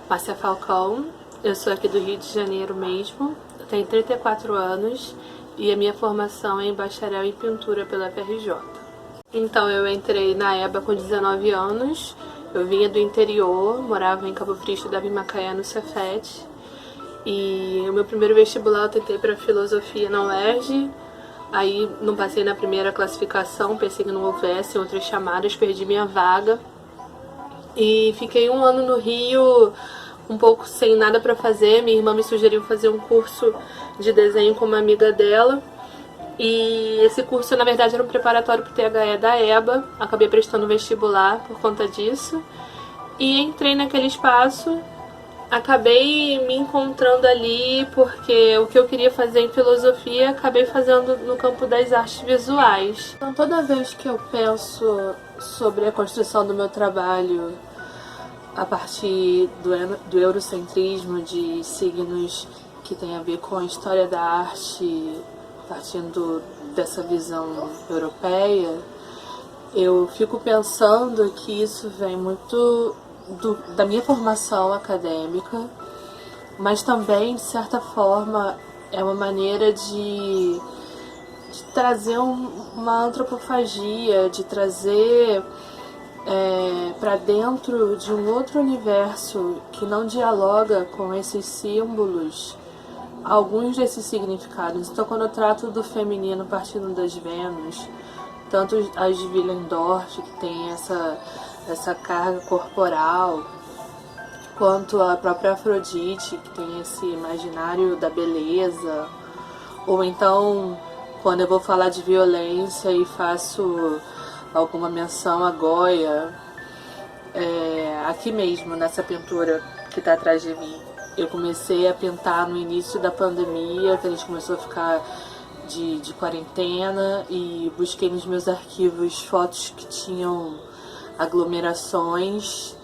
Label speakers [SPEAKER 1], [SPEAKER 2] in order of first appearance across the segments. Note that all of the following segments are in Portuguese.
[SPEAKER 1] Márcia Falcão, eu sou aqui do Rio de Janeiro mesmo, eu tenho 34 anos e a minha formação é em bacharel em pintura pela FRJ. Então eu entrei na EBA com 19 anos, eu vinha do interior, morava em Cabo Frio, estudava em Macaé no Cefet, e o meu primeiro vestibular eu tentei para filosofia na UERJ, aí não passei na primeira classificação, pensei que não houvesse outras chamadas, perdi minha vaga e fiquei um ano no Rio um pouco sem nada para fazer. Minha irmã me sugeriu fazer um curso de desenho com uma amiga dela. E esse curso, na verdade, era um preparatório para o THE da EBA. Acabei prestando vestibular por conta disso. E entrei naquele espaço. Acabei me encontrando ali porque o que eu queria fazer em filosofia, acabei fazendo no campo das artes visuais. Então, toda vez que eu penso sobre a construção do meu trabalho a partir do eurocentrismo, de signos que tem a ver com a história da arte, partindo dessa visão europeia, eu fico pensando que isso vem muito da minha formação acadêmica, mas também, de certa forma, é uma maneira de trazer uma antropofagia, de trazer para dentro de um outro universo que não dialoga com esses símbolos, alguns desses significados. Então, quando eu trato do feminino partindo das Vênus, tanto as de Willendorf, que tem essa carga corporal, quanto a própria Afrodite, que tem esse imaginário da beleza, ou então, quando eu vou falar de violência e faço alguma menção a Goya, aqui mesmo, nessa pintura que está atrás de mim. Eu comecei a pintar no início da pandemia, que a gente começou a ficar de quarentena, e busquei nos meus arquivos fotos que tinham aglomerações,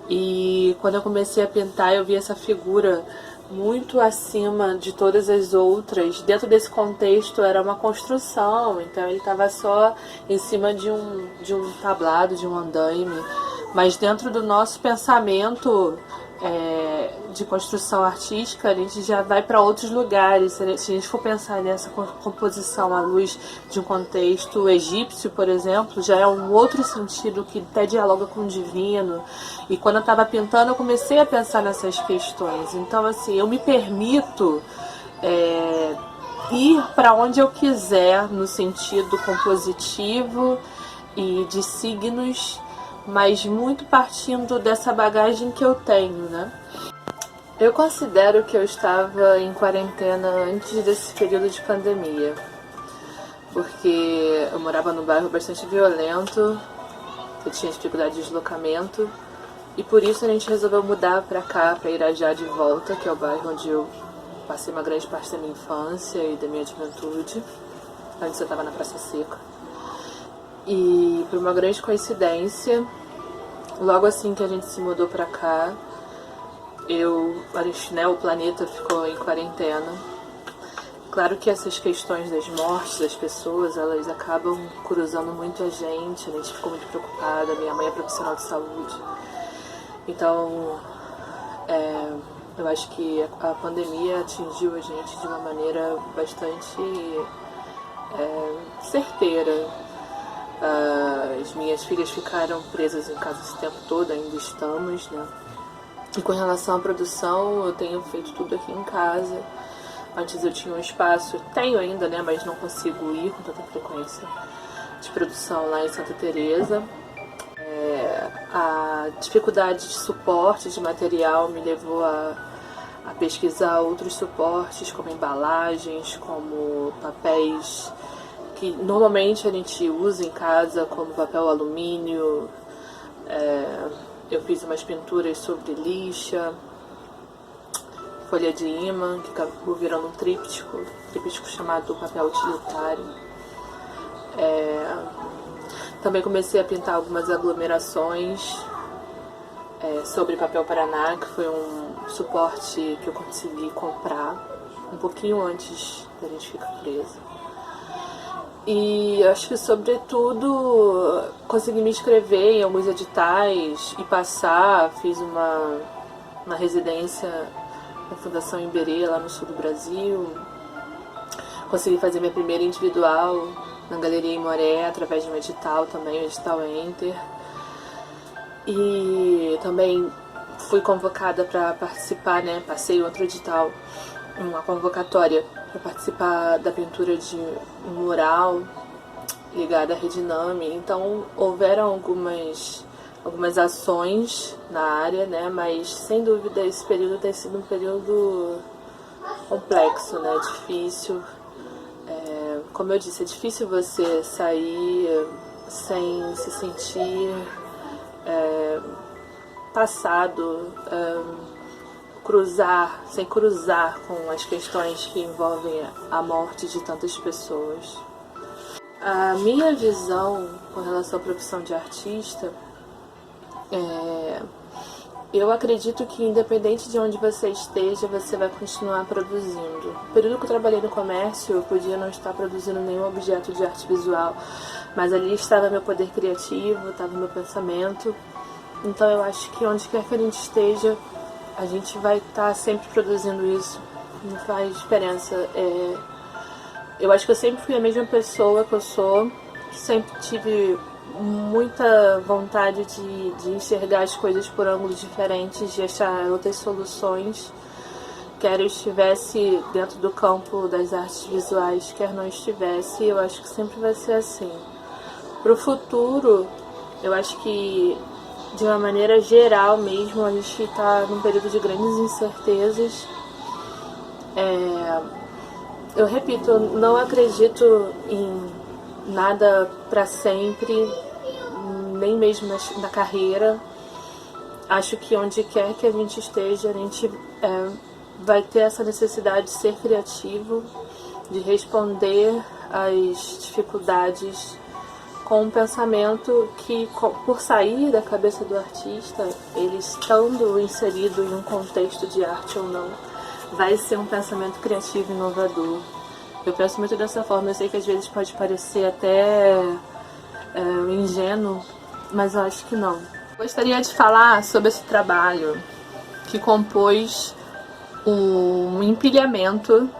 [SPEAKER 1] e quando eu comecei a pintar eu vi essa figura muito acima de todas as outras. Dentro desse contexto era uma construção, então ele estava só em cima de um tablado, de um andaime, mas dentro do nosso pensamento de construção artística, a gente já vai para outros lugares. Se a gente for pensar nessa composição à luz de um contexto egípcio, por exemplo, já é um outro sentido que até dialoga com o divino. E quando eu estava pintando, eu comecei a pensar nessas questões. Então, assim, eu me permito ir para onde eu quiser, no sentido compositivo e de signos, mas muito partindo dessa bagagem que eu tenho, né? Eu considero que eu estava em quarentena antes desse período de pandemia, porque eu morava num bairro bastante violento, eu tinha dificuldade de deslocamento, e por isso a gente resolveu mudar pra cá, pra Irajá de volta, que é o bairro onde eu passei uma grande parte da minha infância e da minha juventude. Antes eu estava na Praça Seca. E por uma grande coincidência, logo assim que a gente se mudou pra cá, o planeta ficou em quarentena. Claro que essas questões das mortes das pessoas, elas acabam cruzando muito a gente ficou muito preocupada. Minha mãe é profissional de saúde, então eu acho que a pandemia atingiu a gente de uma maneira bastante certeira. As minhas filhas ficaram presas em casa esse tempo todo, ainda estamos, né? E com relação à produção, eu tenho feito tudo aqui em casa. Antes eu tinha um espaço, tenho ainda, né, mas não consigo ir com tanta frequência, de produção lá em Santa Teresa. A dificuldade de suporte de material me levou a pesquisar outros suportes, como embalagens, como papéis que normalmente a gente usa em casa, como papel alumínio. Eu fiz umas pinturas sobre lixa, folha de imã, que acabou virando um tríptico chamado papel utilitário. Também comecei a pintar algumas aglomerações sobre papel Paraná, que foi um suporte que eu consegui comprar um pouquinho antes da gente ficar presa. E acho que, sobretudo, consegui me inscrever em alguns editais e passar. Fiz uma uma residência na Fundação Iberê, lá no sul do Brasil. Consegui fazer minha primeira individual na Galeria Imoré, através de um edital também, o edital Enter. E também fui convocada para participar, né? Passei outro edital, uma convocatória para participar da pintura de um mural ligada à Rede Nami. Então houveram algumas ações na área, né? Mas sem dúvida esse período tem sido um período complexo, né? Difícil. Como eu disse, é difícil você sair sem se sentir passado, sem cruzar com as questões que envolvem a morte de tantas pessoas. A minha visão com relação à profissão de artista eu acredito que independente de onde você esteja, você vai continuar produzindo. No período que eu trabalhei no comércio, eu podia não estar produzindo nenhum objeto de arte visual, mas ali estava meu poder criativo, estava meu pensamento. Então eu acho que onde quer que a gente esteja, a gente vai estar sempre produzindo isso. Não faz diferença. Eu acho que eu sempre fui a mesma pessoa que eu sou, que sempre tive muita vontade de enxergar as coisas por ângulos diferentes, de achar outras soluções, quer eu estivesse dentro do campo das artes visuais, quer não estivesse. Eu acho que sempre vai ser assim. Para o futuro, eu acho que de uma maneira geral mesmo, a gente está num período de grandes incertezas. Eu repito, eu não acredito em nada para sempre, nem mesmo na carreira. Acho que onde quer que a gente esteja, a gente vai ter essa necessidade de ser criativo, de responder às dificuldades com um pensamento que, por sair da cabeça do artista, ele estando inserido em um contexto de arte ou não, vai ser um pensamento criativo e inovador. Eu penso muito dessa forma. Eu sei que às vezes pode parecer até ingênuo, mas eu acho que não. Gostaria de falar sobre esse trabalho que compôs um empilhamento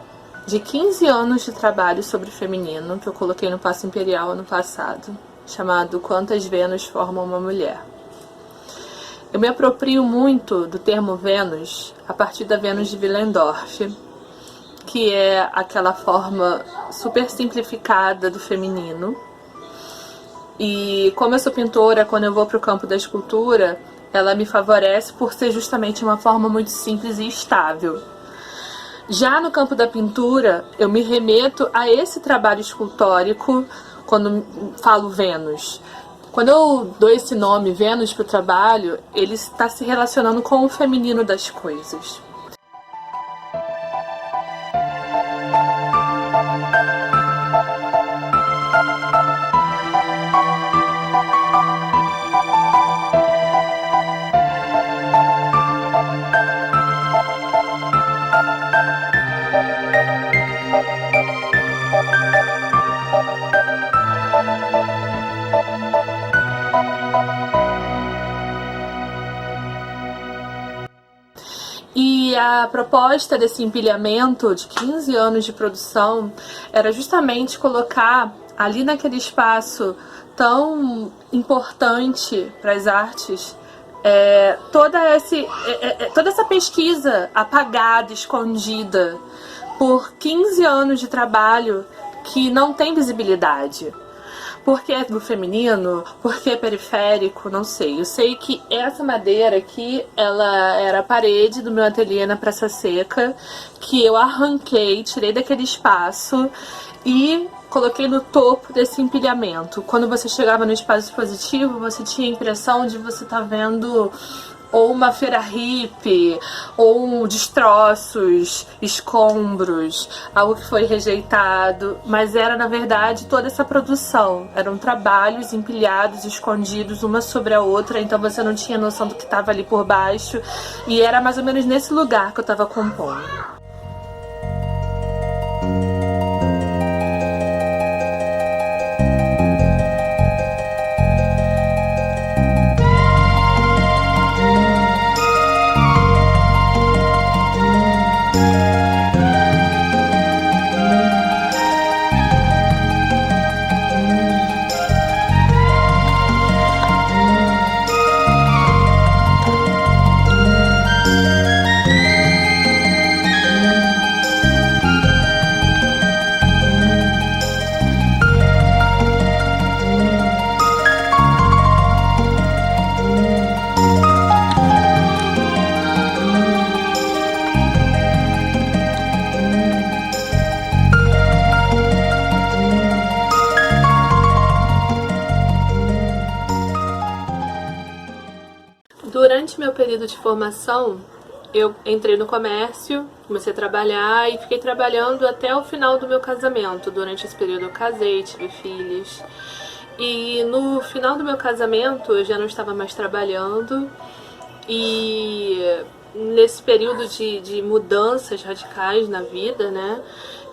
[SPEAKER 1] de 15 anos de trabalho sobre feminino que eu coloquei no Paço Imperial ano passado, chamado Quantas Vênus Formam uma Mulher. Eu me aproprio muito do termo Vênus a partir da Vênus de Willendorf, que é aquela forma super simplificada do feminino. E como eu sou pintora, quando eu vou para o campo da escultura, ela me favorece por ser justamente uma forma muito simples e estável. Já no campo da pintura, eu me remeto a esse trabalho escultórico quando falo Vênus. Quando eu dou esse nome, Vênus, para o trabalho, ele está se relacionando com o feminino das coisas. E a proposta desse empilhamento de 15 anos de produção era justamente colocar ali naquele espaço tão importante para as artes toda essa pesquisa apagada, escondida por 15 anos de trabalho que não tem visibilidade. Porque é do feminino, porque é periférico, não sei. Eu sei que essa madeira aqui, ela era a parede do meu ateliê na Praça Seca, que eu arranquei, tirei daquele espaço e coloquei no topo desse empilhamento. Quando você chegava no espaço expositivo, você tinha a impressão de você estar vendo ou uma feira hippie, ou destroços, escombros, algo que foi rejeitado, mas era na verdade toda essa produção, eram trabalhos empilhados, escondidos uma sobre a outra, então você não tinha noção do que estava ali por baixo, e era mais ou menos nesse lugar que eu estava compondo. período de formação, eu entrei no comércio, comecei a trabalhar e fiquei trabalhando até o final do meu casamento. Durante esse período eu casei, tive filhos. E no final do meu casamento eu já não estava mais trabalhando. E nesse período de mudanças radicais na vida, né,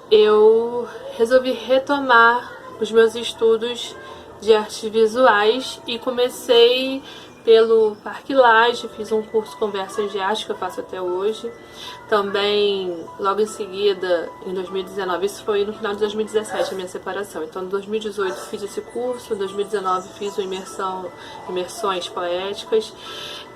[SPEAKER 1] eu resolvi retomar os meus estudos de artes visuais e comecei pelo Parque Lage, fiz um curso Conversas de Arte que eu faço até hoje. Também, logo em seguida, em 2019, isso foi no final de 2017 a minha separação. Então, em 2018 fiz esse curso, em 2019 fiz o imersões poéticas.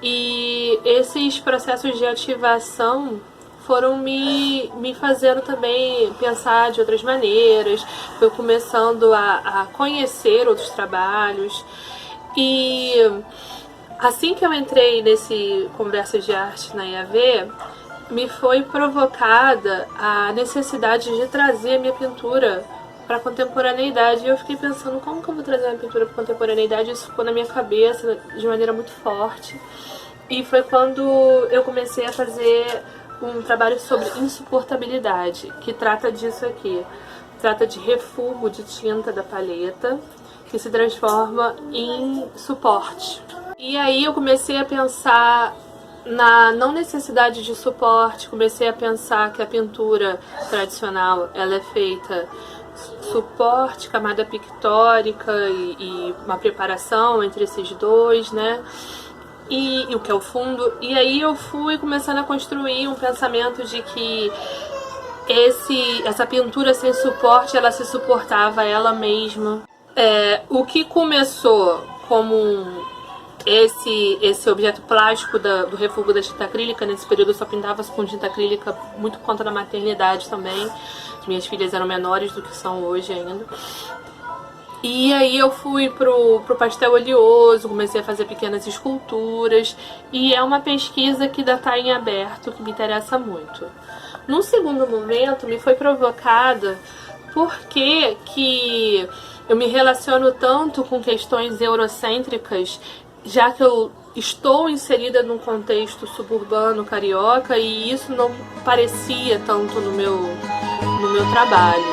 [SPEAKER 1] E esses processos de ativação foram me fazendo também pensar de outras maneiras, foi começando a conhecer outros trabalhos. E assim que eu entrei nesse Conversas de Arte na IAV, me foi provocada a necessidade de trazer a minha pintura para a contemporaneidade. E eu fiquei pensando, como que eu vou trazer a minha pintura para a contemporaneidade? Isso ficou na minha cabeça de maneira muito forte. E foi quando eu comecei a fazer um trabalho sobre insuportabilidade, que trata disso aqui. Trata de refúgio de tinta da paleta, que se transforma em suporte. E aí eu comecei a pensar na não necessidade de suporte, comecei a pensar que a pintura tradicional ela é feita suporte, camada pictórica e uma preparação entre esses dois, né? E o que é o fundo. E aí eu fui começando a construir um pensamento de que essa pintura sem suporte, ela se suportava ela mesma. O que começou como esse objeto plástico do refúgio da tinta acrílica, nesse período eu só pintava com tinta acrílica muito por conta da maternidade também. Minhas filhas eram menores do que são hoje ainda. E aí eu fui pro pastel oleoso, comecei a fazer pequenas esculturas, e é uma pesquisa que ainda está em aberto, que me interessa muito. Num segundo momento, me foi provocada porque que eu me relaciono tanto com questões eurocêntricas, já que eu estou inserida num contexto suburbano carioca, e isso não parecia tanto no meu trabalho.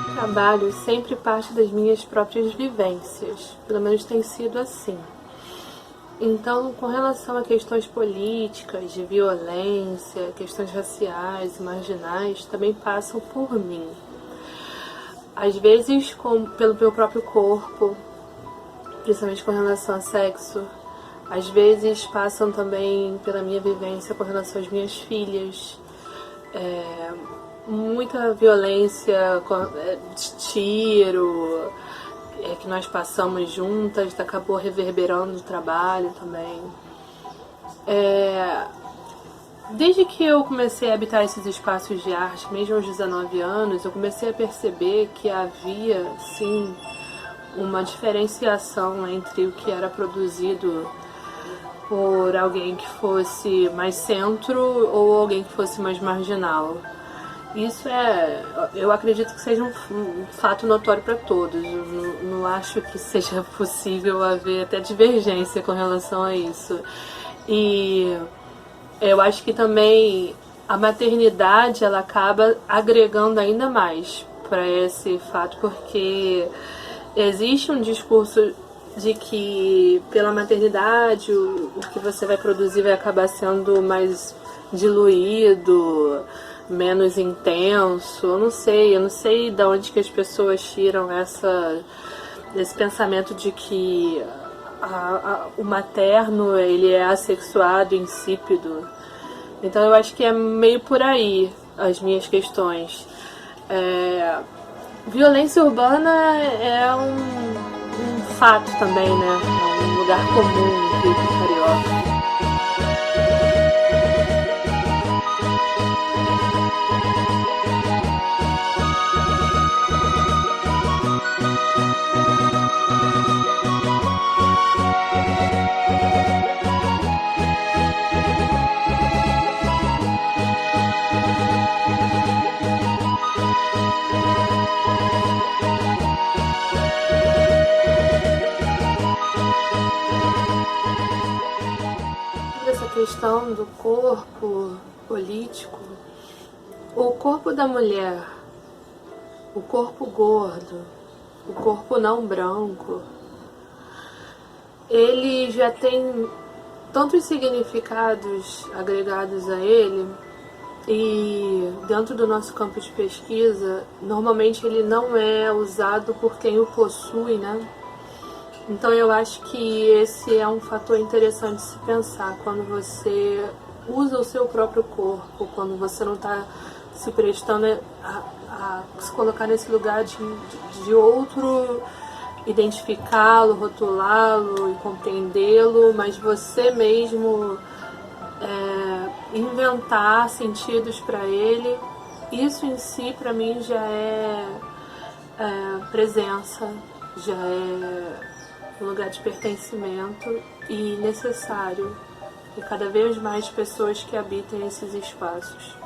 [SPEAKER 1] O trabalho sempre parte das minhas próprias vivências, pelo menos tem sido assim. Então, com relação a questões políticas, de violência, questões raciais e marginais, também passam por mim. Às vezes pelo meu próprio corpo, principalmente com relação a sexo. Às vezes passam também pela minha vivência com relação às minhas filhas. Muita violência de tiro que nós passamos juntas, acabou reverberando no trabalho também. Desde que eu comecei a habitar esses espaços de arte, mesmo aos 19 anos, eu comecei a perceber que havia, sim, uma diferenciação entre o que era produzido por alguém que fosse mais centro ou alguém que fosse mais marginal. Isso eu acredito que seja um fato notório para todos. Eu não acho que seja possível haver até divergência com relação a isso. E eu acho que também a maternidade ela acaba agregando ainda mais para esse fato, porque existe um discurso de que pela maternidade o que você vai produzir vai acabar sendo mais diluído, menos intenso. Eu não sei de onde que as pessoas tiram esse pensamento de que o materno ele é assexuado, insípido. Então eu acho que é meio por aí as minhas questões. Violência urbana é um fato também, né? É um lugar comum aqui do carioca. Essa questão do corpo político, o corpo da mulher, o corpo gordo, o corpo não branco, ele já tem tantos significados agregados a ele, e dentro do nosso campo de pesquisa, normalmente ele não é usado por quem o possui, né? Então eu acho que esse é um fator interessante de se pensar quando você usa o seu próprio corpo, quando você não está se prestando a se colocar nesse lugar de outro, identificá-lo, rotulá-lo e compreendê-lo, mas você mesmo inventar sentidos para ele. Isso em si, para mim, já é presença, já é um lugar de pertencimento e necessário, e cada vez mais pessoas que habitem esses espaços.